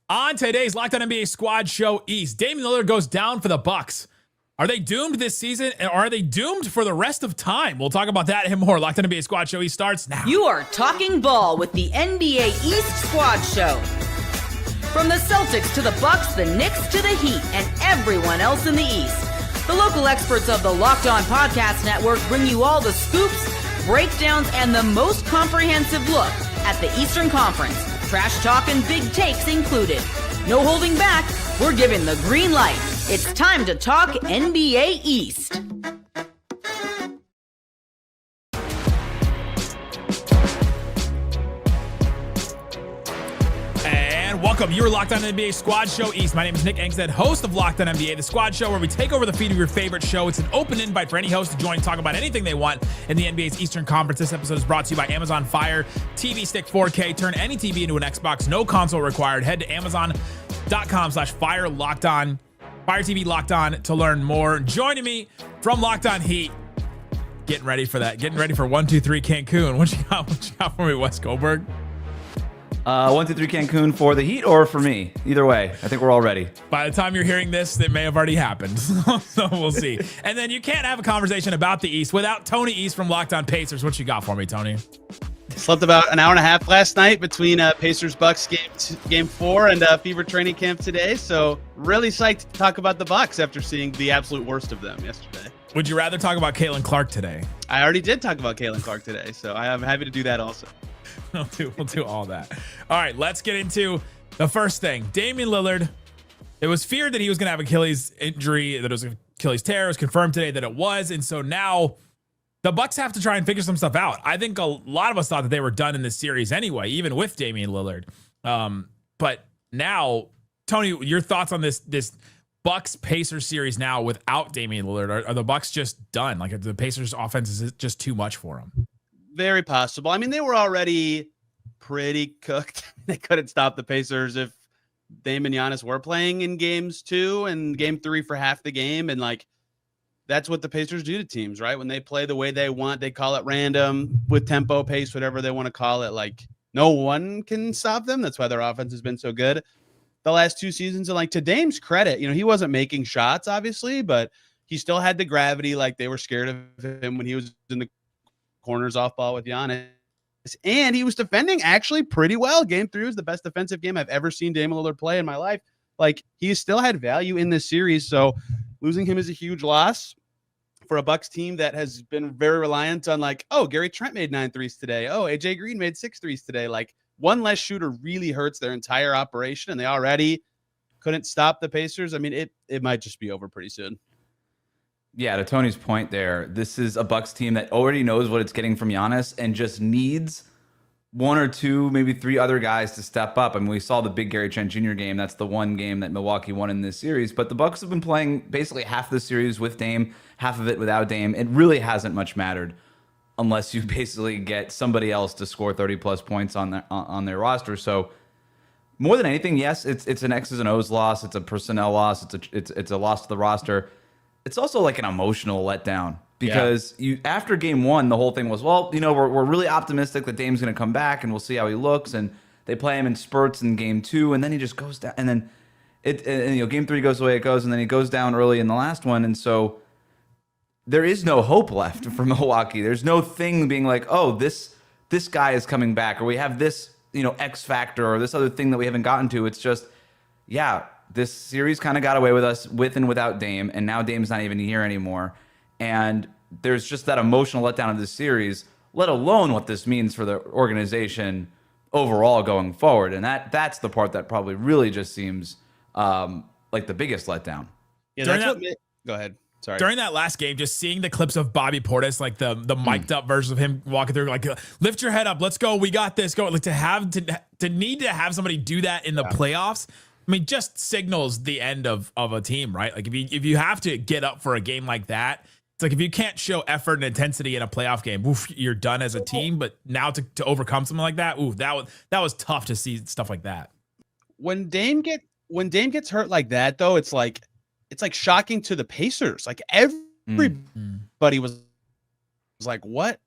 On today's Locked On NBA Squad Show East, Damian Lillard goes down for the Bucks. Are they doomed this season, or are they doomed for the rest of time? We'll talk about that and more. Locked On NBA Squad Show East starts now. You are talking ball with the NBA East Squad Show. From the Celtics to the Bucks, the Knicks to the Heat, and everyone else in the East. The local experts of the Locked On Podcast Network bring you all the scoops, breakdowns, and the most comprehensive look at the Eastern Conference. Trash talk and big takes included. No holding back. We're giving the green light. It's time to talk NBA East. And welcome. You're Locked On NBA Squad Show East. My name is Nick Angstead, host of Locked On NBA, the Squad Show where we take over the feed of your favorite show. It's an open invite for any host to join and talk about anything they want in the NBA's Eastern Conference. This episode is brought to you by Amazon Fire TV Stick 4K. Turn any TV into an Xbox. No console required. Head to Amazon.com/Fire Locked On. Fire TV Locked On to learn more. Joining me from Locked On Heat. Getting ready for that. Getting ready for 1-2-3 Cancun. What you got for me, Wes Goldberg? 1-2-3 Cancun for the Heat or for me? Either way, I think we're all ready. By the time you're hearing this, it may have already happened. So we'll see. And then you can't have a conversation about the East without Tony East from Locked On Pacers. What you got for me, Tony? Slept about an hour and a half last night between Pacers Bucks game 4 and Fever training camp today. So really psyched to talk about the Bucks after seeing the absolute worst of them yesterday. Would you rather talk about Caitlin Clark today? I already did talk about Caitlin Clark today, so I am happy to do that also. We'll do all that. All right, let's get into the first thing. Damian Lillard. It was feared that he was going to have Achilles injury, that it was an Achilles tear. It was confirmed today that it was, and so now the Bucks have to try and figure some stuff out. I think a lot of us thought that they were done in this series anyway, even with Damian Lillard. But now, Tony, your thoughts on this Bucks-Pacers series now without Damian Lillard? Are the Bucks just done? Like, the Pacers offense is just too much for them? Very possible. I mean, they were already pretty cooked. They couldn't stop the Pacers if Dame and Giannis were playing in games 2 and game 3 for half the game. And like, that's what the Pacers do to teams, right? When they play the way they want, they call it random with tempo, pace, whatever they want to call it. Like, no one can stop them. That's why their offense has been so good the last 2 seasons. And like, to Dame's credit, he wasn't making shots, obviously, but he still had the gravity. Like, they were scared of him when he was in the corners off ball with Giannis. And he was defending actually pretty well. Game 3 was the best defensive game I've ever seen Damian Lillard play in my life. Like, he still had value in this series. So losing him is a huge loss for a Bucks team that has been very reliant on like, oh, Gary Trent made 9 threes today. Oh, AJ Green made 6 threes today. Like, one less shooter really hurts their entire operation, and they already couldn't stop the Pacers. I mean, it might just be over pretty soon. Yeah, to Tony's point there, this is a Bucks team that already knows what it's getting from Giannis and just needs 1 or 2, maybe 3 other guys to step up. I mean, we saw the big Gary Trent Jr. game. That's the one game that Milwaukee won in this series. But the Bucks have been playing basically half the series with Dame, half of it without Dame. It really hasn't much mattered unless you basically get somebody else to score 30-plus points on their roster. So more than anything, yes, it's an X's and O's loss. It's a personnel loss. It's a loss to the roster. It's also like an emotional letdown because after game 1, the whole thing was, well, we're really optimistic that Dame's going to come back and we'll see how he looks. And they play him in spurts in game 2, and then he just goes down. And then game 3 goes the way it goes, and then he goes down early in the last one. And so there is no hope left for Milwaukee. There's no thing being like, oh, this guy is coming back, or we have this, X factor, or this other thing that we haven't gotten to. It's just, this series kind of got away with us with and without Dame, and now Dame's not even here anymore. And there's just that emotional letdown of this series, let alone what this means for the organization overall going forward. And that's the part that probably really just seems like the biggest letdown. Yeah, go ahead. Sorry. During that last game, just seeing the clips of Bobby Portis, like the mic'd up version of him walking through, like, lift your head up, let's go, we got this, go. Like, to need to have somebody do that in the playoffs, I mean, just signals the end of a team, right? Like, if you have to get up for a game like that, it's like if you can't show effort and intensity in a playoff game, you're done as a team. But now to overcome something like that, that was tough to see stuff like that. When Dame gets hurt like that, though, it's like shocking to the Pacers. Like, everybody was like, what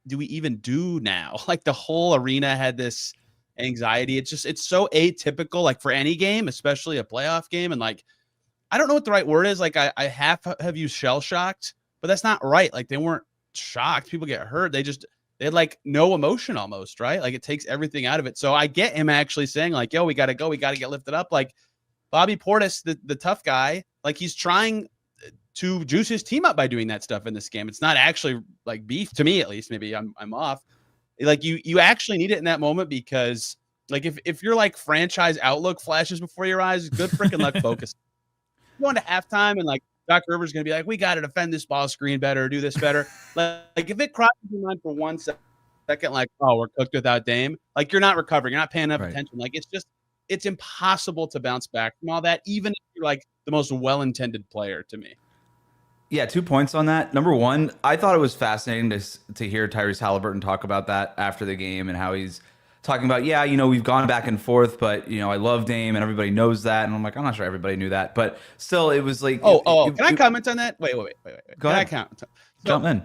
do we even do now? Like, the whole arena had this anxiety. It's so atypical, like for any game, especially a playoff game. And like, I don't know what the right word is. Like I have used shell shocked, but that's not right. Like they weren't shocked. People get hurt. They had like no emotion almost, right? Like it takes everything out of it. So I get him actually saying like, yo, we got to go. We got to get lifted up. Like Bobby Portis, the tough guy, like he's trying to juice his team up by doing that stuff in this game. It's not actually like beef to me, at least. Maybe I'm off. Like you actually need it in that moment because like if you're like franchise outlook flashes before your eyes, good freaking luck focus. Going to halftime and like Doc Rivers is going to be like, we got to defend this ball screen better, do this better. Like if it crosses your mind for 1 second, like, oh, we're cooked without Dame, like you're not recovering, you're not paying enough attention. Like it's impossible to bounce back from all that, even if you're like the most well-intended player to me. Yeah, 2 points on that. Number one, I thought it was fascinating to hear Tyrese Halliburton talk about that after the game and how he's talking about, yeah, we've gone back and forth, but, I love Dame and everybody knows that. And I'm like, I'm not sure everybody knew that. But still, it was like... Can I comment on that? Wait. Go ahead. Can I comment? Jump in.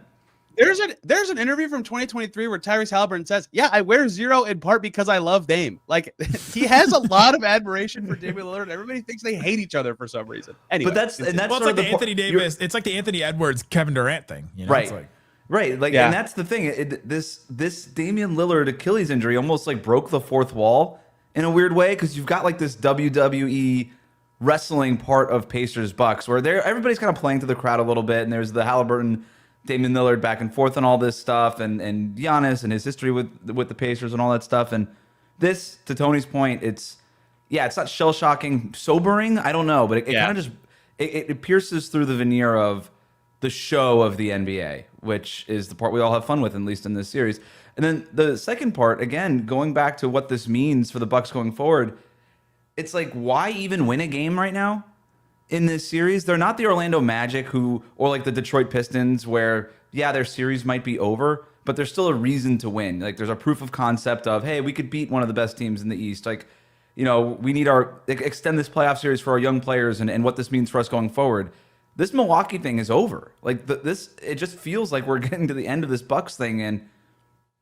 There's an interview from 2023 where Tyrese Halliburton says, yeah, I wear 0 in part because I love Dame. Like, he has a lot of admiration for Damian Lillard. Everybody thinks they hate each other for some reason. Anyway, but that's well, it's like the Anthony Davis. It's like the Anthony Edwards, Kevin Durant thing. Right. It's like, right. Like, and that's the thing. This Damian Lillard Achilles injury almost like broke the fourth wall in a weird way because you've got like this WWE wrestling part of Pacers Bucks where everybody's kind of playing to the crowd a little bit, and there's the Halliburton, Damian Lillard back and forth and all this stuff, and Giannis and his history with the Pacers and all that stuff. And this, to Tony's point, it's not shell shocking, sobering. I don't know, but it kind of just it pierces through the veneer of the show of the NBA, which is the part we all have fun with, at least in this series. And then the second part, again, going back to what this means for the Bucks going forward, it's like, why even win a game right now? In this series, they're not the Orlando Magic or like the Detroit Pistons where, their series might be over, but there's still a reason to win. Like there's a proof of concept of, hey, we could beat one of the best teams in the East. Like, we need extend this playoff series for our young players and what this means for us going forward. This Milwaukee thing is over. Like it just feels like we're getting to the end of this Bucks thing, and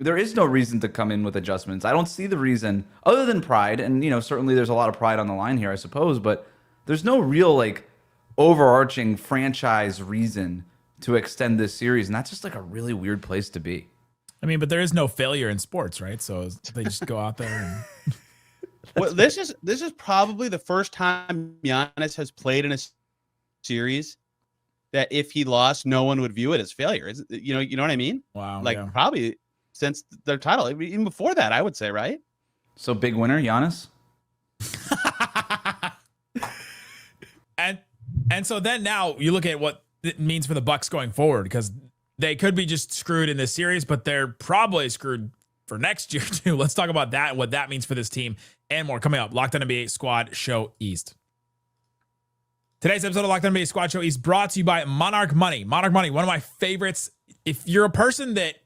there is no reason to come in with adjustments. I don't see the reason other than pride. And, certainly there's a lot of pride on the line here, I suppose, but there's no real like overarching franchise reason to extend this series. And that's just like a really weird place to be. I mean, but there is no failure in sports, right? So they just go out there and well, this is probably the first time Giannis has played in a series that if he lost, no one would view it as failure. You know what I mean? Wow. Like probably since their title, even before that, I would say, right? So big winner, Giannis. And so then now you look at what it means for the Bucks going forward, because they could be just screwed in this series, but they're probably screwed for next year too. Let's talk about that and what that means for this team and more coming up. Locked On NBA Squad Show East. Today's episode of Locked On NBA Squad Show East brought to you by Monarch Money. Monarch Money, one of my favorites. If you're a person that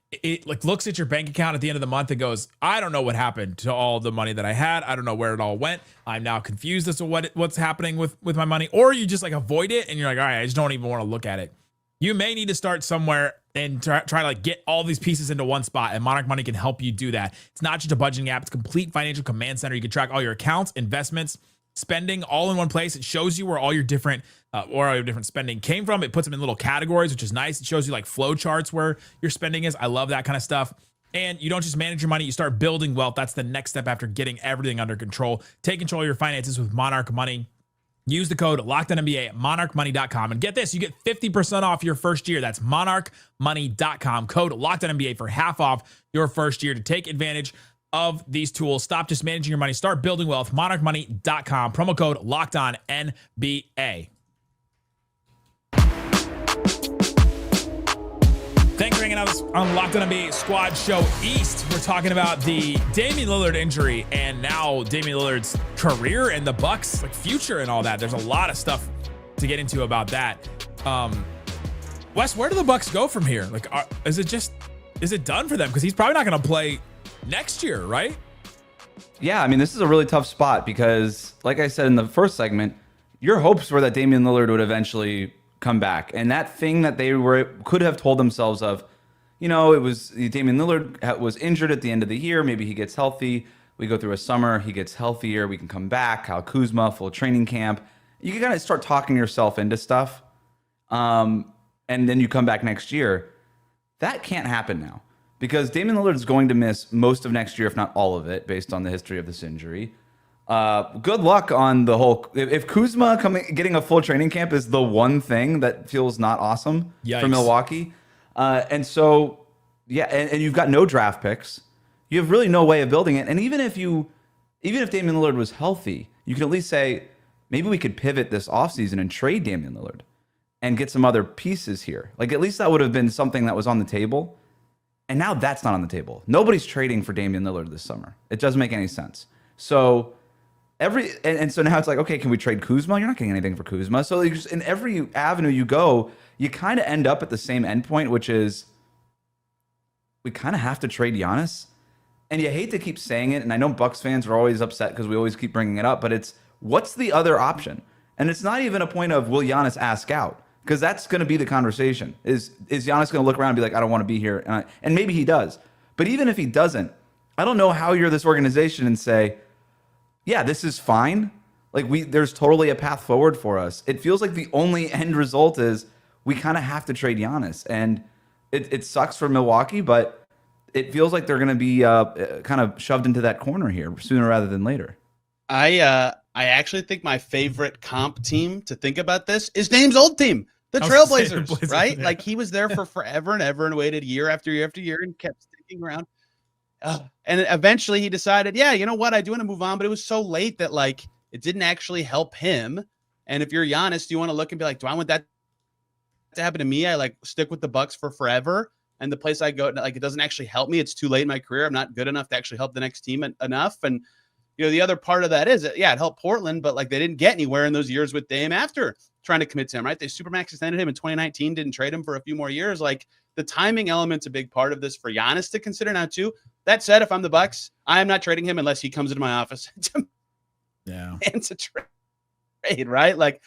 looks at your bank account at the end of the month and goes, I don't know what happened to all the money that I had. I don't know where it all went. I'm now confused as to what's happening with my money. Or you just like avoid it and you're like, all right, I just don't even want to look at it. You may need to start somewhere and try to like get all these pieces into one spot, and Monarch Money can help you do that. It's not just a budgeting app. It's a complete financial command center. You can track all your accounts, investments, spending all in one place. It shows you where all your different spending came from. It puts them in little categories, which is nice. It shows you like flow charts where your spending is. I love that kind of stuff. And you don't just manage your money, you start building wealth. That's the next step after getting everything under control. Take control of your finances with Monarch Money. Use the code LOCKEDONNBA at monarchmoney.com. And get this, you get 50% off your first year. That's monarchmoney.com. Code LOCKEDONNBA for half off your first year to take advantage of these tools. Stop just managing your money. Start building wealth. monarchmoney.com. Promo code LOCKEDONNBA. Thanks for hanging out on Locked On NBA Squad Show East. We're talking about the Damian Lillard injury and now Damian Lillard's career and the Bucks future and all that. There's a lot of stuff to get into about that. Wes, where do the Bucks go from here? Is it done for them? Because he's probably not going to play next year, right? Yeah, I mean, this is a really tough spot because, like I said in the first segment, your hopes were that Damian Lillard would eventually come back. And that thing that they could have told themselves of, it was Damian Lillard was injured at the end of the year. Maybe he gets healthy. We go through a summer, he gets healthier, we can come back. Kyle Kuzma, full training camp. You can kind of start talking yourself into stuff. And then you come back next year. That can't happen now because Damian Lillard is going to miss most of next year, if not all of it, based on the history of this injury. Good luck on the whole. If Kuzma getting a full training camp is the one thing that feels not awesome for Milwaukee. And so, yeah, and you've got no draft picks. You have really no way of building it. And even if Damian Lillard was healthy, you can at least say, maybe we could pivot this offseason and trade Damian Lillard and get some other pieces here. Like, at least that would have been something that was on the table. And now that's not on the table. Nobody's trading for Damian Lillard this summer. It doesn't make any sense. So so now it's like, okay, can we trade Kuzma? You're not getting anything for Kuzma. So just in every avenue you go, you kind of end up at the same endpoint, which is we kind of have to trade Giannis. And you hate to keep saying it, and I know Bucks fans are always upset because we always keep bringing it up, but it's what's the other option? And it's not even a point of will Giannis ask out, because that's going to be the conversation. Is Giannis going to look around and be like, I don't want to be here? And maybe he does. But even if he doesn't, I don't know how you're this organization and say, yeah, this is fine. Like there's totally a path forward for us. It feels like the only end result is we kind of have to trade Giannis. And it sucks for Milwaukee, but it feels like they're going to be kind of shoved into that corner here sooner rather than later. I actually think my favorite comp team to think about this is Dame's old team, the Trailblazers, right? Yeah. Like he was there for forever and ever and waited year after year after year and kept sticking around. And eventually he decided, yeah, you know what? I do want to move on, but it was so late that like it didn't actually help him. And if you're Giannis, do you want to look and be like, do I want that to happen to me? I like stick with the Bucks for forever. And the place I go, like, it doesn't actually help me. It's too late in my career. I'm not good enough to actually help the next team enough. And, you know, the other part of that is, yeah, it helped Portland, but like they didn't get anywhere in those years with Dame after trying to commit to him, right? They Supermax extended him in 2019, didn't trade him for a few more years. Like the timing element's a big part of this for Giannis to consider now too. That said, if I'm the Bucks, I am not trading him unless he comes into my office and to trade, right? Like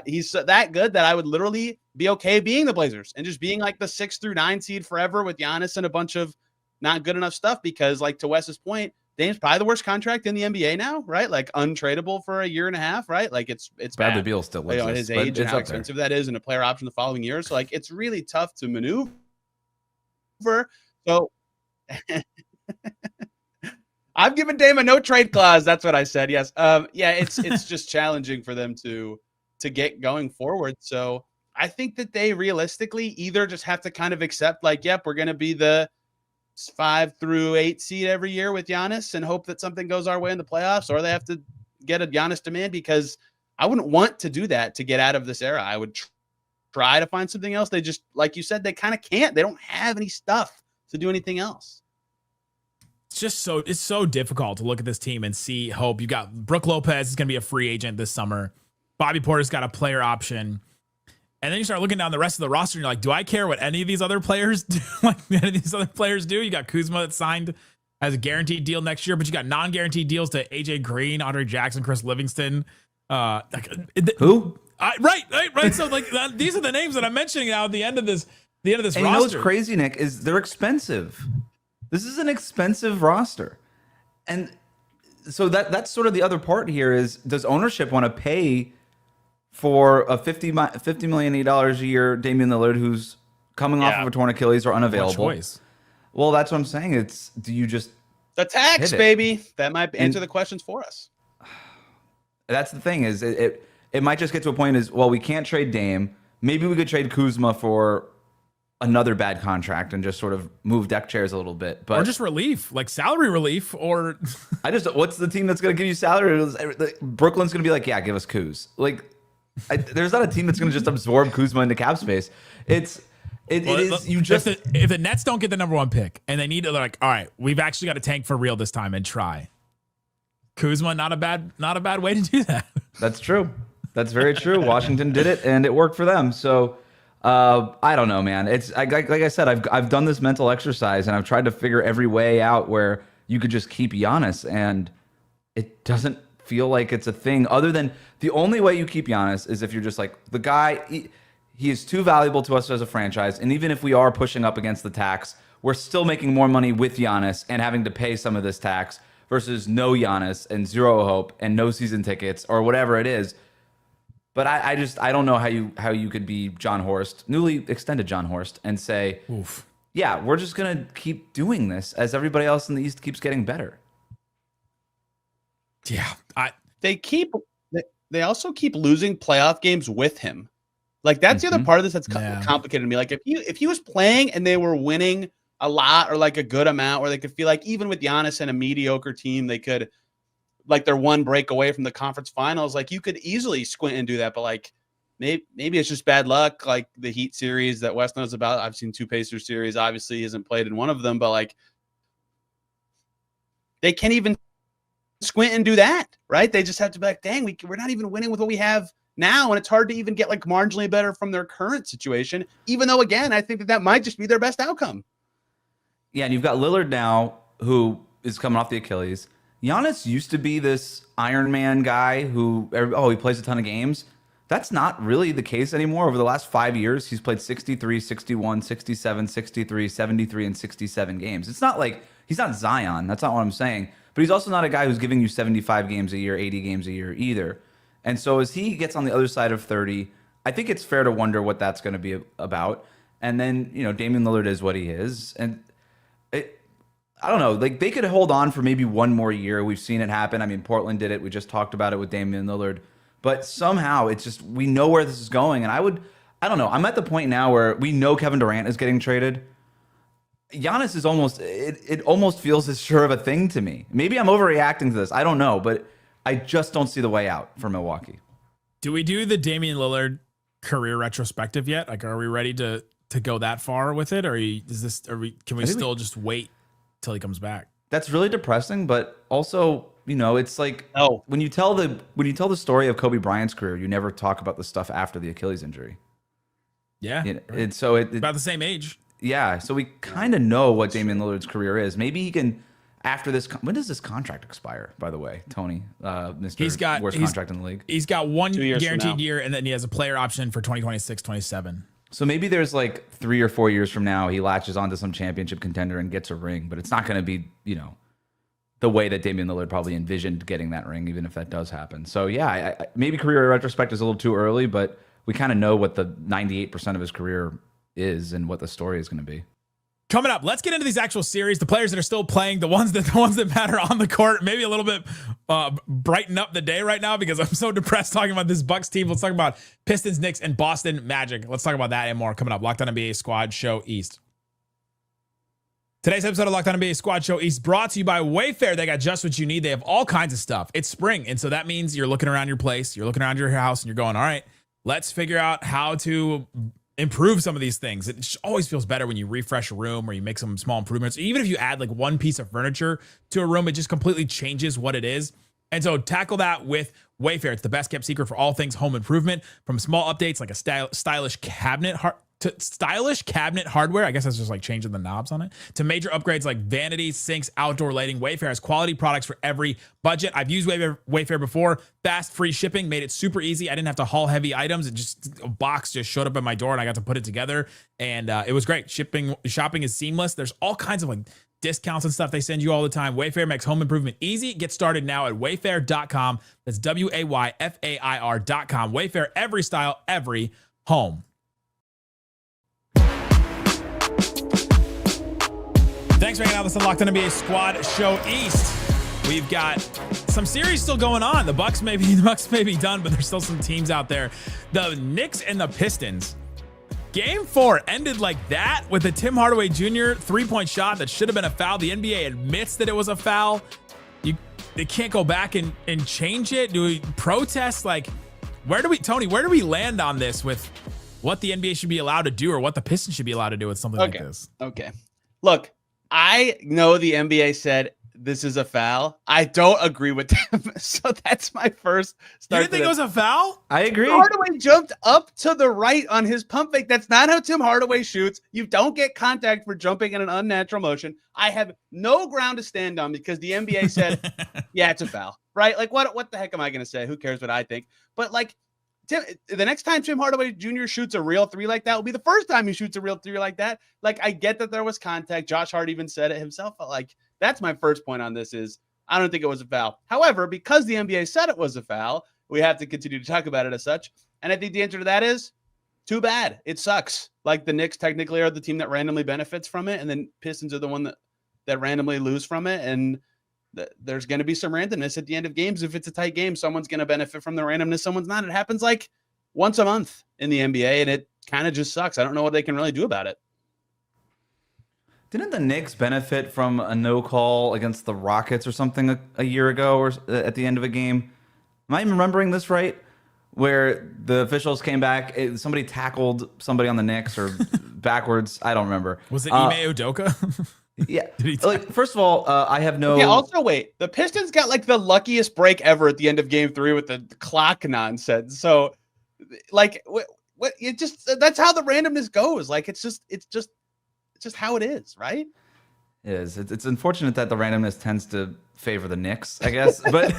he's that good that I would literally be okay being the Blazers and just being like the 6 through 9 seed forever with Giannis and a bunch of not good enough stuff, because like to Wes's point, Dame's probably the worst contract in the NBA now, right? Like untradeable for a year and a half, right? Like it's Bradley Beal still lives, you know, his age and how expensive that is and a player option the following year. So like it's really tough to maneuver. So I've given Dame a no trade clause. That's what I said. Yes. Yeah, it's just challenging for them to get going forward. So I think that they realistically either just have to kind of accept like, yep, we're going to be the 5 through 8 seed every year with Giannis and hope that something goes our way in the playoffs, or they have to get a Giannis demand, because I wouldn't want to do that to get out of this era. I would try to find something else. They just, like you said, they kind of can't. They don't have any stuff to do anything else. It's so difficult to look at this team and see hope. You got Brook Lopez is going to be a free agent this summer. Bobby Porter's got a player option. And then you start looking down the rest of the roster and you're like, do I care what any of these other players do? You got Kuzma that signed as a guaranteed deal next year, but you got non-guaranteed deals to AJ Green, Andre Jackson, Chris Livingston. Who? Right. So like these are the names that I'm mentioning now at the end of this and roster. You know what's crazy, Nick, is they're expensive. This is an expensive roster. And so that's sort of the other part here is, does ownership want to pay for a $50 million a year Damian Lillard who's coming off of a torn Achilles or unavailable? What choice? Well, that's what I'm saying. Do you just the tax, baby? That might answer the questions for us. That's the thing is it might just get to a point is, well, we can't trade Dame. Maybe we could trade Kuzma for another bad contract and just sort of move deck chairs a little bit, but or just relief, like salary relief, or what's the team that's going to give you salary? Brooklyn's going to be like, yeah, give us Kuz. Like, there's not a team that's going to just absorb Kuzma into cap space. If the Nets don't get the number 1 pick and they need to, like, all right, we've actually got to tank for real this time and try. Kuzma, not a bad way to do that. That's true. That's very true. Washington did it and it worked for them. So I don't know, man. It's like I said, I've done this mental exercise and I've tried to figure every way out where you could just keep Giannis, and it doesn't feel like it's a thing. Other than the only way you keep Giannis is if you're just like, the guy, he is too valuable to us as a franchise, and even if we are pushing up against the tax, we're still making more money with Giannis and having to pay some of this tax versus no Giannis and zero hope and no season tickets or whatever it is. But I don't know how you could be John Horst, newly extended John Horst, and say, Oof. yeah, we're just going to keep doing this as everybody else in the East keeps getting better. Yeah. They also keep losing playoff games with him. Like that's the other part of this that's complicated to me. Like if he was playing and they were winning a lot or like a good amount where they could feel like even with Giannis and a mediocre team, they could like they're one break away from the conference finals. Like you could easily squint and do that, but like maybe it's just bad luck. Like the Heat series that Wes knows about. I've seen 2 Pacers series. Obviously, he hasn't played in one of them, but like they can't even squint and do that, right? They just have to be like, dang, we're not even winning with what we have now, and it's hard to even get like marginally better from their current situation. Even though, again, I think that might just be their best outcome. Yeah, and you've got Lillard now, who is coming off the Achilles. Giannis used to be this Iron Man guy who, he plays a ton of games. That's not really the case anymore. Over the last 5 years, he's played 63, 61, 67, 63, 73, and 67 games. It's not like he's not Zion. That's not what I'm saying. But he's also not a guy who's giving you 75 games a year, 80 games a year either. And so as he gets on the other side of 30, I think it's fair to wonder what that's going to be about. And then, Damian Lillard is what he is. And I don't know, like they could hold on for maybe one more year. We've seen it happen. I mean, Portland did it. We just talked about it with Damian Lillard. But somehow it's just, we know where this is going. And I don't know. I'm at the point now where we know Kevin Durant is getting traded. Giannis is it almost feels as sure of a thing to me. Maybe I'm overreacting to this. I don't know, but I just don't see the way out for Milwaukee. Do we do the Damian Lillard career retrospective yet? Like, are we ready to go that far with it? Or can we still just wait till he comes back? That's really depressing, but also, it's like when you tell the story of Kobe Bryant's career, you never talk about the stuff after the Achilles injury. Yeah. It's about the same age. Yeah, so we kind of know what Damian Lillard's career is. Maybe he can, after this, when does this contract expire, by the way, Tony? Mr. Worst contract in the league. He's got 1 guaranteed year, and then he has a player option for 2026, 27. So maybe there's like 3 or 4 years from now, he latches onto some championship contender and gets a ring, but it's not going to be, the way that Damian Lillard probably envisioned getting that ring, even if that does happen. So yeah, maybe career retrospect is a little too early, but we kind of know what the 98% of his career is and what the story is going to be. Coming up, let's get into these actual series. The players that are still playing, the ones that matter on the court. Maybe a little bit brighten up the day right now because I'm so depressed talking about this Bucks team. Let's talk about Pistons, Knicks, and Boston Magic. Let's talk about that and more coming up. Locked On NBA Squad Show East. Today's episode of Locked On NBA Squad Show East brought to you by Wayfair. They got just what you need. They have all kinds of stuff. It's spring, and so that means you're looking around your place, you're looking around your house, and you're going, all right, let's figure out how to improve some of these things. It just always feels better when you refresh a room or you make some small improvements. Even if you add like one piece of furniture to a room, it just completely changes what it is. And so tackle that with Wayfair. It's the best kept secret for all things home improvement, from small updates like a stylish cabinet to stylish cabinet hardware. I guess that's just like changing the knobs on it, to major upgrades like vanities, sinks, outdoor lighting. Wayfair has quality products for every budget. I've used Wayfair before. Fast, free shipping made it super easy. I didn't have to haul heavy items. A box just showed up at my door and I got to put it together. And it was great. Shopping is seamless. There's all kinds of like discounts and stuff they send you all the time. Wayfair makes home improvement easy. Get started now at wayfair.com. That's WAYFAIR.com. Wayfair, every style, every home. Thanks for hanging out with us on Locked On NBA Squad Show East. We've got some series still going on. The Bucks may be done, but there's still some teams out there. The Knicks and the Pistons. Game 4 ended like that with a Tim Hardaway Jr. three-point shot that should have been a foul. The NBA admits that it was a foul. They can't go back and change it. Do we protest? Like, where do we land on this with what the NBA should be allowed to do or what the Pistons should be allowed to do with something like this? Okay. Look, I know the NBA said this is a foul. I don't agree with them. So that's my first start. You didn't think it was a foul? I agree. Hardaway jumped up to the right on his pump fake. That's not how Tim Hardaway shoots. You don't get contact for jumping in an unnatural motion. I have no ground to stand on because the NBA said, yeah, it's a foul, right? Like, what the heck am I going to say? Who cares what I think? But like, the next time Tim Hardaway Jr. shoots a real three like that will be the first time he shoots a real three like that. Like, I get that there was contact. Josh Hart even said it himself. But like, that's my first point on this is I don't think it was a foul. However, because the NBA said it was a foul, we have to continue to talk about it as such. And I think the answer to that is too bad. It sucks. Like the Knicks technically are the team that randomly benefits from it, and then Pistons are the one that randomly lose from it. And there's going to be some randomness at the end of games. If it's a tight game, someone's going to benefit from the randomness. Someone's not. It happens like once a month in the NBA, and it kind of just sucks. I don't know what they can really do about it. Didn't the Knicks benefit from a no call against the Rockets or something a year ago, or at the end of a game? Am I remembering this right? Where the officials came back, somebody tackled somebody on the Knicks or backwards. I don't remember. Was it Ime Udoka? Yeah. Like, first of all, I have no. Yeah. Also, wait. The Pistons got like the luckiest break ever at the end of Game 3 with the clock nonsense. So, like, what? It just that's how the randomness goes. Like, it's just how it is, right? It is. It's unfortunate that the randomness tends to favor the Knicks, I guess. But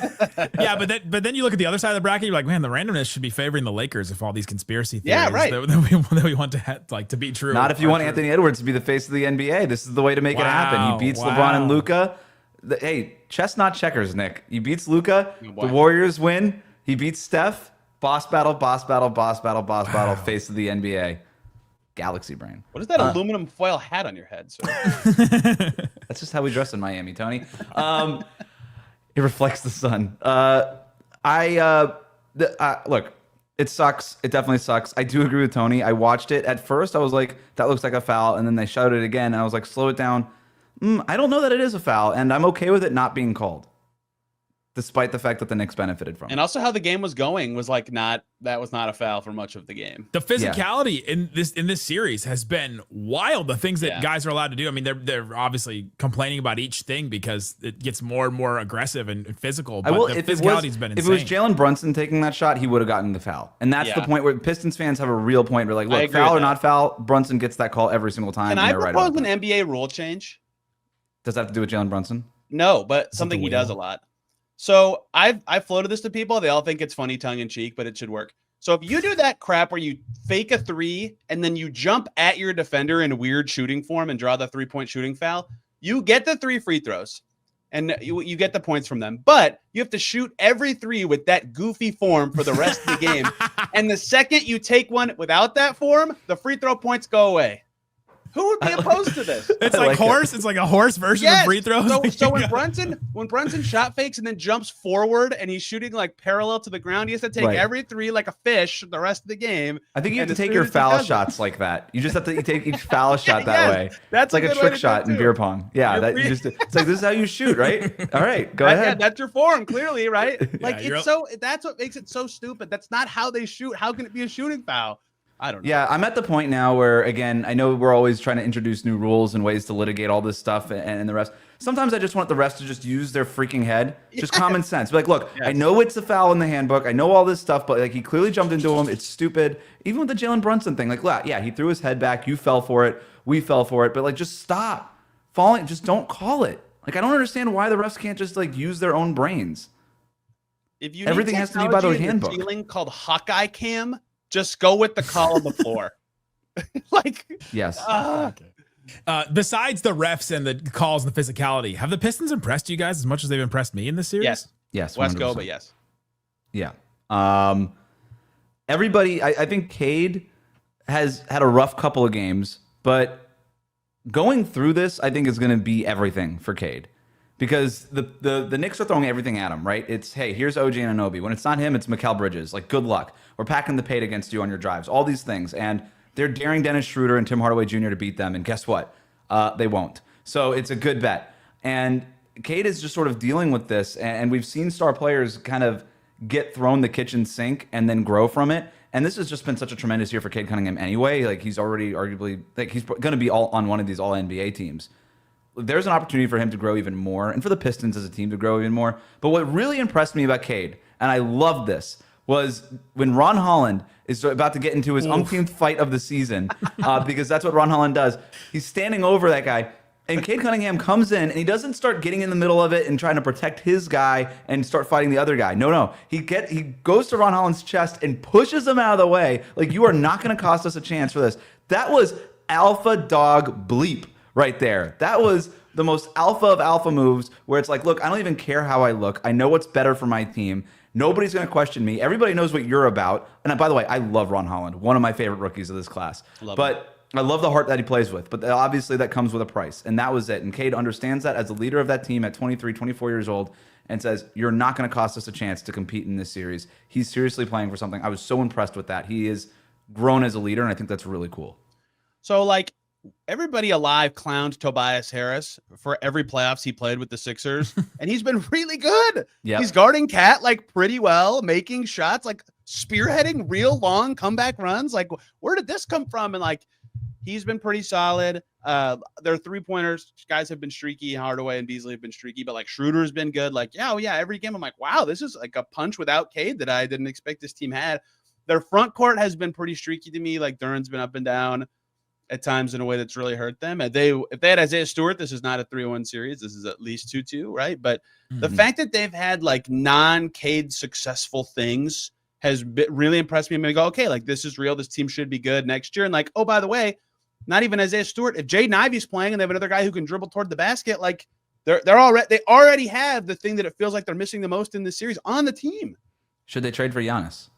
yeah, but then you look at the other side of the bracket, you're like, man, the randomness should be favoring the Lakers if all these conspiracy theories that we want to be true. Not if you want Anthony Edwards to be the face of the NBA. This is the way to make it happen. He beats LeBron and Luka. Hey, chess not checkers, Nick. He beats Luka. The Warriors win. He beats Steph. Boss battle, face of the NBA. Galaxy brain. What is that aluminum foil hat on your head, sir? That's just how we dress in Miami, Tony. It reflects the sun. Look, it sucks. It definitely sucks. I do agree with Tony. I watched it. At first, I was like, that looks like a foul. And then they shouted it again. And I was like, slow it down. I don't know that it is a foul. And I'm okay with it not being called, despite the fact that the Knicks benefited from it. And also how the game was going was like that was not a foul for much of the game. The physicality in this series has been wild. The things that guys are allowed to do. I mean, they're obviously complaining about each thing because it gets more and more aggressive and physical. But the physicality's been insane. If it was Jalen Brunson taking that shot, he would have gotten the foul. And that's the point where Pistons fans have a real point. Where like, look, foul or not foul, Brunson gets that call every single time. Can I propose an NBA rule change? Does that have to do with Jalen Brunson? No, but something he does a lot. So I've floated this to people. They all think it's funny tongue in cheek, but it should work. So if you do that crap where you fake a three and then you jump at your defender in a weird shooting form and draw the 3-point shooting foul, you get the 3 free throws and you get the points from them. But you have to shoot every 3 with that goofy form for the rest of the game. And the second you take one without that form, the free throw points go away. Who would be opposed to this? It's like horse. It's like a horse version of free throws. So when Brunson shot fakes and then jumps forward and he's shooting like parallel to the ground, he has to take every 3 like a fish the rest of the game. I think you have to take your foul shots like that. You just have to take each foul shot that way. That's like a trick shot in beer pong. Yeah, it's like this is how you shoot, right? All right, go ahead. Yeah, that's your form, clearly, right? Like that's what makes it so stupid. That's not how they shoot. How can it be a shooting foul? I don't know. Yeah, I'm at the point now where, again, I know we're always trying to introduce new rules and ways to litigate all this stuff and the rest. Sometimes I just want the refs to just use their freaking head, just common sense. Be like, look, I know it's a foul in the handbook. I know all this stuff, but like he clearly jumped into him. It's stupid. Even with the Jalen Brunson thing, like, yeah, he threw his head back. You fell for it. We fell for it. But like, just stop falling. Just don't call it. Like, I don't understand why the refs can't just like use their own brains. If you everything has to be by the handbook. Feeling called Hawkeye Cam. Just go with the call on the floor. Like, yes. Besides the refs and the calls and the physicality, have the Pistons impressed you guys as much as they've impressed me in this series? Yes. West go, but yes. Yeah. Everybody, I think Cade has had a rough couple of games, but going through this, I think is going to be everything for Cade. Because the Knicks are throwing everything at him, right? It's, hey, here's OG Anunoby. When it's not him, it's Mikal Bridges. Like, good luck. We're packing the paint against you on your drives. All these things. And they're daring Dennis Schroeder and Tim Hardaway Jr. to beat them. And guess what? They won't. So it's a good bet. And Cade is just sort of dealing with this. And we've seen star players kind of get thrown the kitchen sink and then grow from it. And this has just been such a tremendous year for Cade Cunningham anyway. Like, he's already arguably, like, he's going to be all on one of these all-NBA teams. There's an opportunity for him to grow even more and for the Pistons as a team to grow even more. But what really impressed me about Cade, and I love this, was when Ron Holland is about to get into his umpteenth fight of the season, because that's what Ron Holland does. He's standing over that guy, and Cade Cunningham comes in, and he doesn't start getting in the middle of it and trying to protect his guy and start fighting the other guy. No. He goes to Ron Holland's chest and pushes him out of the way. Like, you are not going to cost us a chance for this. That was alpha dog bleep right there. That was the most alpha of alpha moves where it's like, look, I don't even care how I look. I know what's better for my team. Nobody's going to question me. Everybody knows what you're about. And by the way, I love Ron Holland, one of my favorite rookies of this class. I love the heart that he plays with, but obviously that comes with a price. And that was it. And Cade understands that as a leader of that team at 23, 24 years old and says, you're not going to cost us a chance to compete in this series. He's seriously playing for something. I was so impressed with that. He is grown as a leader, and I think that's really cool. So, like, everybody alive clowned Tobias Harris for every playoffs he played with the Sixers, and he's been really good. Yep. He's guarding Cat like pretty well, making shots, like spearheading real long comeback runs. Like, where did this come from? And like, he's been pretty solid. Their 3-pointers guys have been streaky. Hardaway and Beasley have been streaky, but like Schroeder's been good. Like, every game I'm like, wow, this is like a punch without Cade that I didn't expect this team had. Their front court has been pretty streaky to me. Like, Duran's been up and down at times in a way that's really hurt them. And if they had Isaiah Stewart, this is not a 3-1 series. This is at least 2-2, right? But the fact that they've had like non-Cade successful things has really impressed me. I'm going to go, okay, like this is real. This team should be good next year. And like, oh, by the way, not even Isaiah Stewart. If Jaden Ivey's playing and they have another guy who can dribble toward the basket, like they already have the thing that it feels like they're missing the most in this series on the team. Should they trade for Giannis?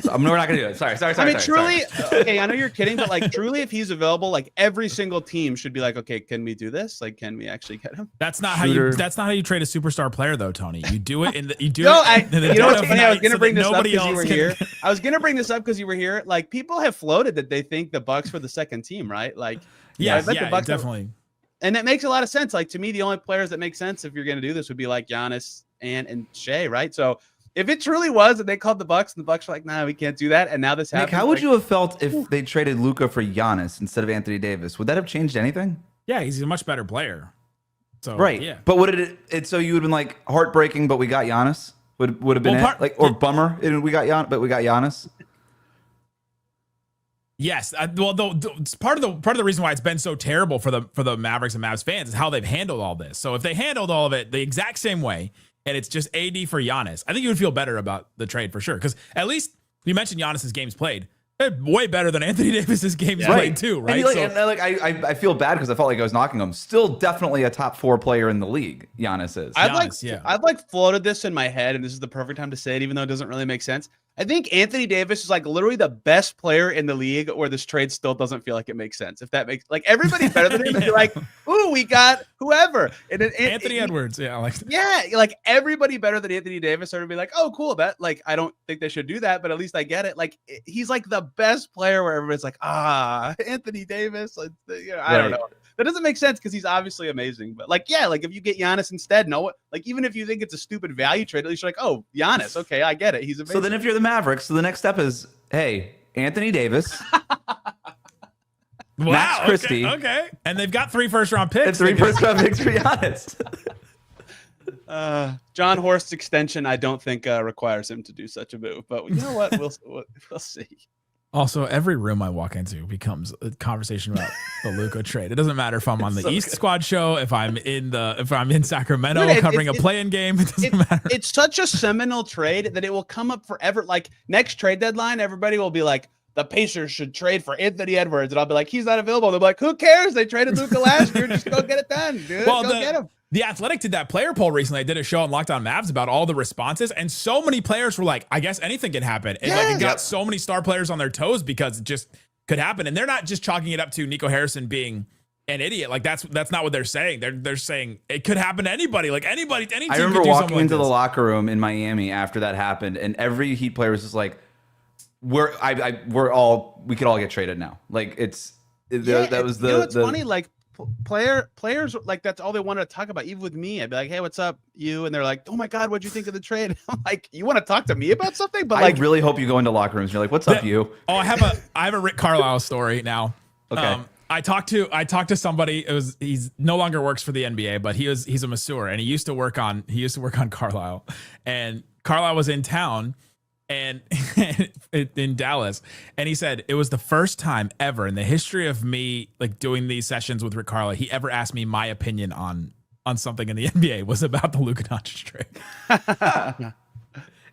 We're not going to do it. Sorry. I mean, truly, okay, I know you're kidding, but like truly, if he's available, like every single team should be like, okay, can we do this? Like, can we actually get him? That's not how you trade a superstar player, though, Tony. You do it in the you do no, it. You know what's funny? I was going to bring this up because you were can... here. I was going to bring this up because you were here. Like, people have floated that they think the Bucks for the second team, right? Like, yeah, the Bucks definitely. And that makes a lot of sense. Like, to me, the only players that make sense if you're going to do this would be like Giannis and Shea, right? So if it truly was that they called the Bucks and the Bucks were like, nah, we can't do that, and now this happens. Nick, how would you have felt if they traded Luka for Giannis instead of Anthony Davis? Would that have changed anything? Yeah, he's a much better player. So right, yeah. But would it? So you would have been like heartbreaking, but we got Giannis. Would have been or bummer, we got Giannis. Yes, part of the reason why it's been so terrible for the Mavericks and Mavs fans is how they've handled all this. So if they handled all of it the exact same way, and it's just AD for Giannis, I think you would feel better about the trade for sure. Because at least you mentioned Giannis's games played. They're way better than Anthony Davis's games played too, right? I feel bad because I felt like I was knocking him. Still definitely a top 4 player in the league, Giannis is. I've floated this in my head, and this is the perfect time to say it, even though it doesn't really make sense. I think Anthony Davis is like literally the best player in the league where this trade still doesn't feel like it makes sense. If that makes like everybody better than him, and you're like, ooh, we got whoever. And then Anthony Edwards. Yeah, I like that. Yeah, like everybody better than Anthony Davis are to be like, oh, cool. That like I don't think they should do that, but at least I get it. Like he's like the best player where everybody's like, Anthony Davis. Like, I don't know. That doesn't make sense because he's obviously amazing. But like, yeah, like if you get Giannis instead, like even if you think it's a stupid value trade, at least you're like, oh, Giannis, okay, I get it. He's amazing. So then if you're the Mavericks, so the next step is, hey, Anthony Davis. Max Christie. Okay. And they've got 3 first-round picks. And 3 first-round picks for Giannis. John Horst's extension, I don't think requires him to do such a move. But you know what? We'll see. Also, every room I walk into becomes a conversation about the Luka trade. It doesn't matter if I'm on the East Squad show, if I'm in Sacramento covering a play-in game. It doesn't matter. It's such a seminal trade that it will come up forever. Like next trade deadline, everybody will be like, the Pacers should trade for Anthony Edwards, and I'll be like, he's not available. They'll be like, who cares? They traded Luka last year. Just go get it done, dude. Go get him. The Athletic did that player poll recently. I did a show on Locked On Mavs about all the responses, and so many players were like, I guess anything can happen. And it got so many star players on their toes because it just could happen. And they're not just chalking it up to Nico Harrison being an idiot. Like that's not what they're saying. They're saying it could happen to anybody. Like any team. I remember walking into the locker room in Miami after that happened, and every Heat player was just like, we could all get traded now. Like that was it's funny. Like players like that's all they wanted to talk about. Even with me, I'd be like, hey, what's up, you? And they're like, oh my God, what'd you think of the trade? I'm like, you want to talk to me about something? But like, I really hope you go into locker rooms and you're like, what's up, you? Oh, I have a Rick Carlisle story now. Okay. I talked to somebody. He's no longer works for the NBA, but he's a masseur, and he used to work on Carlisle, and Carlisle was in town and in Dallas, and he said it was the first time ever in the history of me like doing these sessions with Rick Carlisle he ever asked me my opinion on something in the NBA was about the Luka Doncic trade.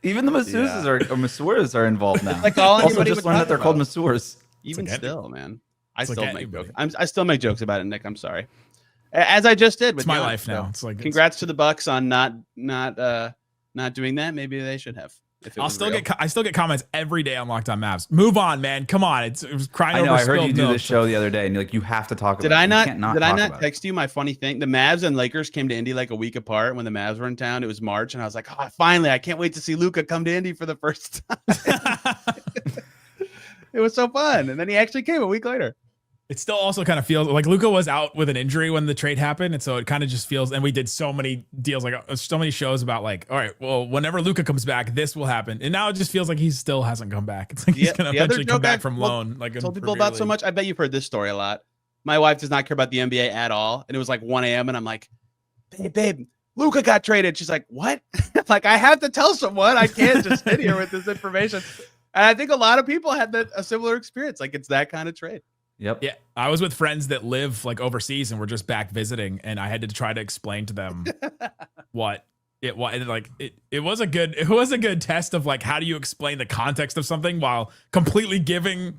Even the masseurs masseurs are involved now. Like all also just learned that they're called masseurs. Even still, man. I It's still like make anybody. jokes. I still make jokes about it, Nick. I'm sorry. As I just did with It's my Giannis, life now. so It's like congrats to the Bucks on not doing that. Maybe they should have. If it I was still real. get comments every day on Locked On Mavs. Move on, man. Come on. It was crying I over know. I heard spilled you do milk. this show the other day, and you're like, you have to talk about Did it. I You not? can't Did I talk not about it. text you my funny thing? The Mavs and Lakers came to Indy like a week apart when the Mavs were in town. It was March, and I was like, oh, finally, I can't wait to see Luka come to Indy for the first time. It was so fun, and then he actually came a week later. It still also kind of feels like Luka was out with an injury when the trade happened. And so it kind of just feels, and we did so many deals, like so many shows about like, all right, well, whenever Luka comes back, this will happen. And now it just feels like he still hasn't come back. It's like he's going to eventually come back from loan. Like told people about so much. I bet you've heard this story a lot. My wife does not care about the NBA at all. And it was like 1 a.m. and I'm like, babe, Luka got traded. She's like, what? I'm like, I have to tell someone. I can't just sit here with this information. And I think a lot of people had a similar experience. Like it's that kind of trade. Yep. Yeah, I was with friends that live like overseas and we're just back visiting, and I had to try to explain to them what it was. Like it was a good test of like how do you explain the context of something while completely giving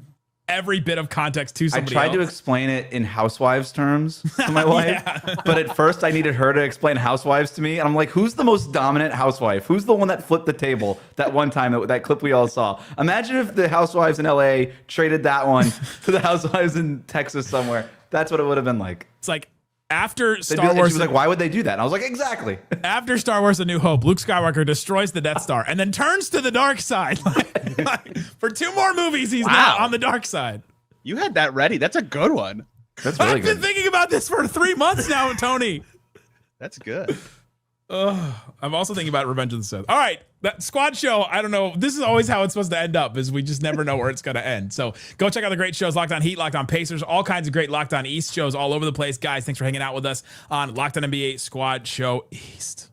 every bit of context to I somebody tried to else. explain it in housewives terms to my wife, but at first I needed her to explain housewives to me. And I'm like, who's the most dominant housewife? Who's the one that flipped the table that one time, that clip we all saw? Imagine if the housewives in LA traded that one to the housewives in Texas somewhere. That's what it would have been like. It's like after They'd Star be like, Wars, she was like, why would they do that? And I was like, exactly. after Star Wars: A New Hope, Luke Skywalker destroys the Death Star and then turns to the dark side. Like, for 2 more movies, he's now on the dark side. You had that ready. That's a good one. That's really I've been good. thinking about this for 3 months now, Tony. That's good. I'm also thinking about Revenge of the Sith. All right, that squad show, I don't know. This is always how it's supposed to end up, is we just never know where it's going to end. So go check out the great shows, Locked On Heat, Locked On Pacers, all kinds of great Locked On East shows all over the place. Guys, thanks for hanging out with us on Locked On NBA Squad Show East.